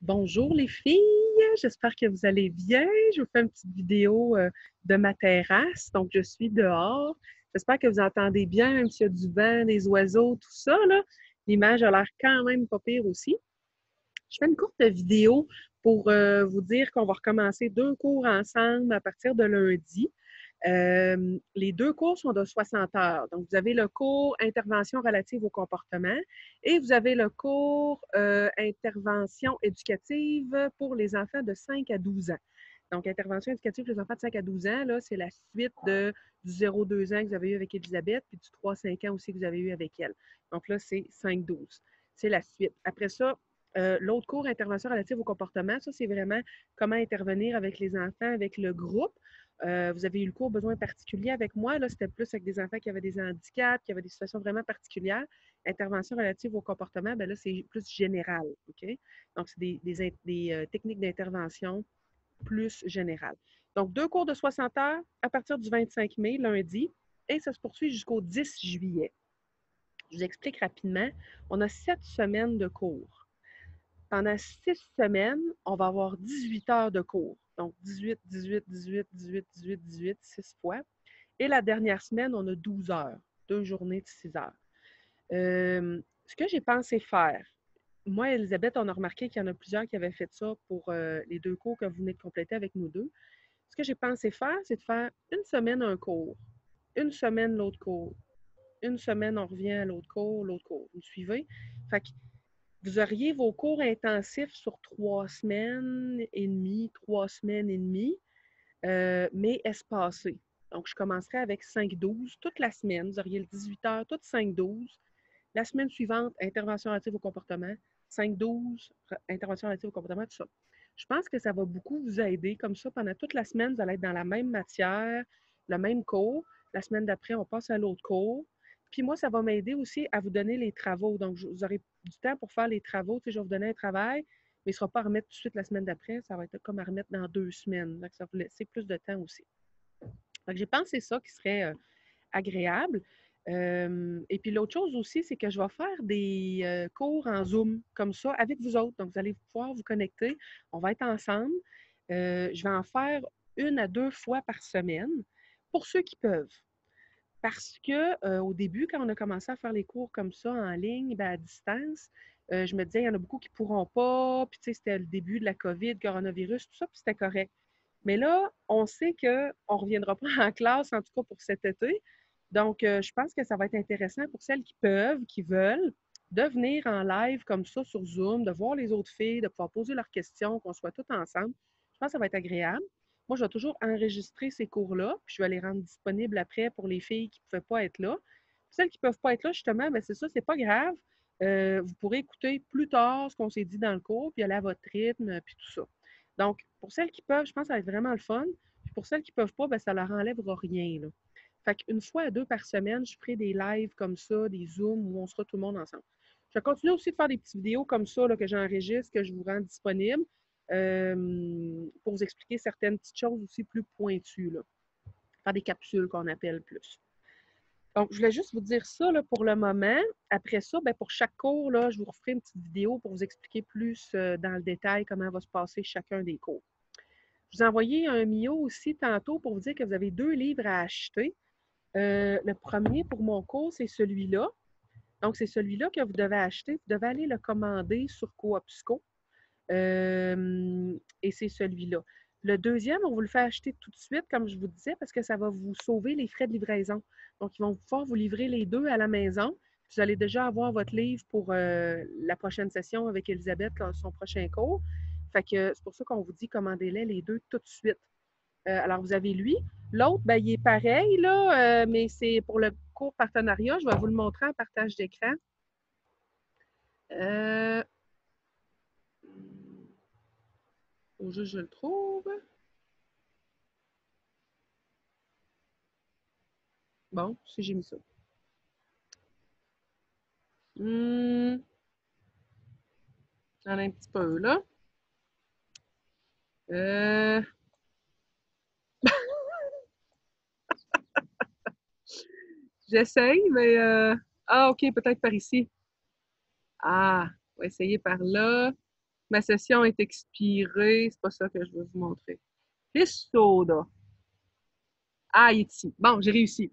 Bonjour les filles, j'espère que vous allez bien. Je vous fais une petite vidéo de ma terrasse. Donc, je suis dehors. J'espère que vous entendez bien, même s'il y a du vent, des oiseaux, tout ça, là. L'image a l'air quand même pas pire aussi. Je fais une courte vidéo pour vous dire qu'on va recommencer 2 cours ensemble à partir de lundi. Les 2 cours sont de 60 heures. Donc, vous avez le cours Intervention relative au comportement et vous avez le cours Intervention éducative pour les enfants de 5 à 12 ans. Donc, intervention éducative pour les enfants de 5 à 12 ans, là, c'est la suite du 0-2 ans que vous avez eu avec Elisabeth, puis du 3-5 ans aussi que vous avez eu avec elle. Donc là, c'est 5-12. C'est la suite. Après ça, l'autre cours, intervention relative au comportement, ça, c'est vraiment comment intervenir avec les enfants, avec le groupe. Vous avez eu le cours besoins particuliers avec moi. Là, c'était plus avec des enfants qui avaient des handicaps, qui avaient des situations vraiment particulières. Intervention relative au comportement, bien là, c'est plus général. OK? Donc, c'est des techniques d'intervention plus générales. Donc, 2 cours de 60 heures à partir du 25 mai, lundi, et ça se poursuit jusqu'au 10 juillet. Je vous explique rapidement. On a 7 semaines de cours. Pendant 6 semaines, on va avoir 18 heures de cours. Donc, 18, 18, 18, 18, 18, 18, 6 fois. Et la dernière semaine, on a 12 heures, 2 journées de 6 heures. Ce que j'ai pensé faire, moi et Elisabeth, on a remarqué qu'il y en a plusieurs qui avaient fait ça pour les 2 cours que vous venez de compléter avec nous deux. Ce que j'ai pensé faire, c'est de faire une semaine un cours, une semaine l'autre cours, une semaine on revient à l'autre cours, l'autre cours. Vous me suivez? Fait que vous auriez vos cours intensifs sur 3 semaines et demie, 3 semaines et demie, mais espacés. Donc, je commencerai avec 5-12 toute la semaine. Vous auriez le 18 heures, toutes 5-12. La semaine suivante, intervention relative au comportement. 5-12, intervention relative au comportement, tout ça. Je pense que ça va beaucoup vous aider. Comme ça, pendant toute la semaine, vous allez être dans la même matière, le même cours. La semaine d'après, on passe à l'autre cours. Puis moi, ça va m'aider aussi à vous donner les travaux. Donc, vous aurez du temps pour faire les travaux. Tu sais, je vais vous donner un travail, mais il ne sera pas à remettre tout de suite la semaine d'après. Ça va être comme à remettre dans 2 semaines. Donc, ça va vous laisser plus de temps aussi. Donc, j'ai pensé ça qui serait agréable. Et puis l'autre chose aussi, c'est que je vais faire des cours en Zoom comme ça avec vous autres. Donc, vous allez pouvoir vous connecter. On va être ensemble. Je vais en faire 1 à 2 fois par semaine pour ceux qui peuvent. Parce que au début, quand on a commencé à faire les cours comme ça en ligne, ben, à distance, je me disais, il y en a beaucoup qui ne pourront pas. Puis, tu sais, c'était le début de la COVID, coronavirus, tout ça, puis c'était correct. Mais là, on sait qu'on ne reviendra pas en classe, en tout cas pour cet été. Donc, je pense que ça va être intéressant pour celles qui peuvent, qui veulent, de venir en live comme ça sur Zoom, de voir les autres filles, de pouvoir poser leurs questions, qu'on soit tous ensemble. Je pense que ça va être agréable. Moi, je vais toujours enregistrer ces cours-là, puis je vais les rendre disponibles après pour les filles qui ne pouvaient pas être là. Puis celles qui ne peuvent pas être là, justement, bien, c'est ça, c'est pas grave. Vous pourrez écouter plus tard ce qu'on s'est dit dans le cours, puis aller à votre rythme, puis tout ça. Donc, pour celles qui peuvent, je pense que ça va être vraiment le fun. Puis pour celles qui ne peuvent pas, bien, ça ne leur enlèvera rien, là. Fait qu'une fois à 2 par semaine, je ferai des lives comme ça, des Zooms où on sera tout le monde ensemble. Je vais continuer aussi de faire des petites vidéos comme ça là, que j'enregistre, que je vous rends disponibles pour vous expliquer certaines petites choses aussi plus pointues. Là. Faire des capsules qu'on appelle plus. Donc, je voulais juste vous dire ça là, pour le moment. Après ça, bien, pour chaque cours, là, je vous referai une petite vidéo pour vous expliquer plus dans le détail comment va se passer chacun des cours. Je vous ai envoyé un Mio aussi tantôt pour vous dire que vous avez 2 livres à acheter. Le premier pour mon cours, c'est celui-là. Donc, c'est celui-là que vous devez acheter. Vous devez aller le commander sur Coopsco. Et c'est celui-là. Le deuxième, on vous le fait acheter tout de suite, comme je vous disais, parce que ça va vous sauver les frais de livraison. Donc, ils vont pouvoir vous livrer les 2 à la maison. Vous allez déjà avoir votre livre pour la prochaine session avec Elisabeth, son prochain cours. Fait que c'est pour ça qu'on vous dit commandez-les 2 tout de suite. Alors, vous avez lui. L'autre, ben, il est pareil, là, mais c'est pour le cours partenariat. Je vais vous le montrer en partage d'écran. Faut juste que je le trouve. Bon, si j'ai mis ça. J'en ai un petit peu, là. Euh, J'essaye, mais... Ah, OK, peut-être par ici. Ah, on va essayer par là. Ma session est expirée. C'est pas ça que je veux vous montrer. Soda. Ah, il est ici. Bon, j'ai réussi.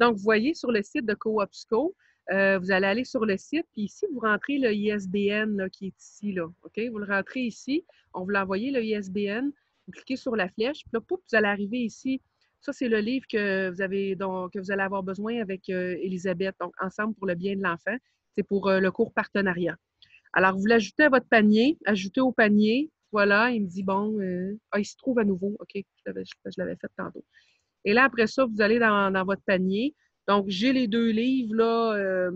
Donc, vous voyez sur le site de Coopsco, vous allez aller sur le site, puis ici, vous rentrez le ISBN là, qui est ici. Là, OK? Vous le rentrez ici, on vous l'a envoyé, le ISBN. Vous cliquez sur la flèche, puis là, pouf, vous allez arriver ici. Ça, c'est le livre que vous avez, donc, que vous allez avoir besoin avec Elisabeth, donc Ensemble pour le bien de l'enfant. C'est pour le cours partenariat. Alors, vous l'ajoutez à votre panier, ajoutez au panier. Voilà, il me dit, bon, il se trouve à nouveau. OK, je l'avais fait tantôt. Et là, après ça, vous allez dans votre panier. Donc, j'ai les 2 livres, là.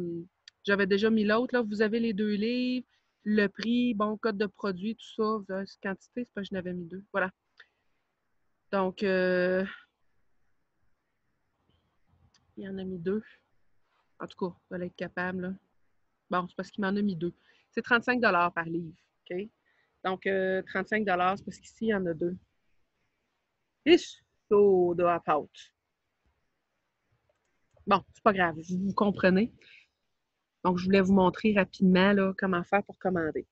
J'avais déjà mis l'autre, là. Vous avez les 2 livres, le prix, bon, code de produit, tout ça. Vous avez cette quantité, c'est pas que je n'avais mis 2. Voilà. Donc, il y en a mis 2. En tout cas, vous allez être capable, là. Bon, c'est parce qu'il m'en a mis 2. C'est 35 par livre. OK? Donc, 35 c'est parce qu'ici, il y en a 2. Et soda à pâte. Bon, c'est pas grave, vous comprenez. Donc, je voulais vous montrer rapidement là, comment faire pour commander.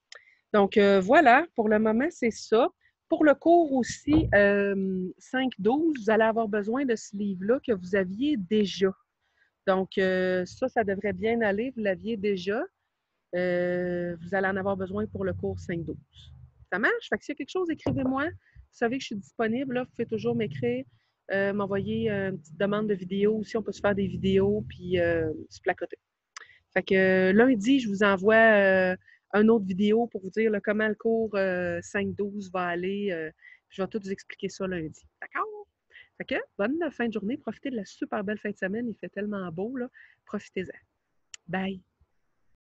Donc, voilà, pour le moment, c'est ça. Pour le cours aussi, 5-12, vous allez avoir besoin de ce livre-là que vous aviez déjà. Donc, ça devrait bien aller. Vous l'aviez déjà. Vous allez en avoir besoin pour le cours 5-12. Ça marche? Fait que s'il y a quelque chose, écrivez-moi. Vous savez que je suis disponible. Là. Vous pouvez toujours m'écrire, m'envoyer une petite demande de vidéo. Si on peut se faire des vidéos, puis se placoter. Fait que lundi, je vous envoie une autre vidéo pour vous dire là, comment le cours 5-12 va aller. Je vais tout vous expliquer ça lundi. D'accord? Fait que bonne fin de journée. Profitez de la super belle fin de semaine. Il fait tellement beau, là. Profitez-en. Bye!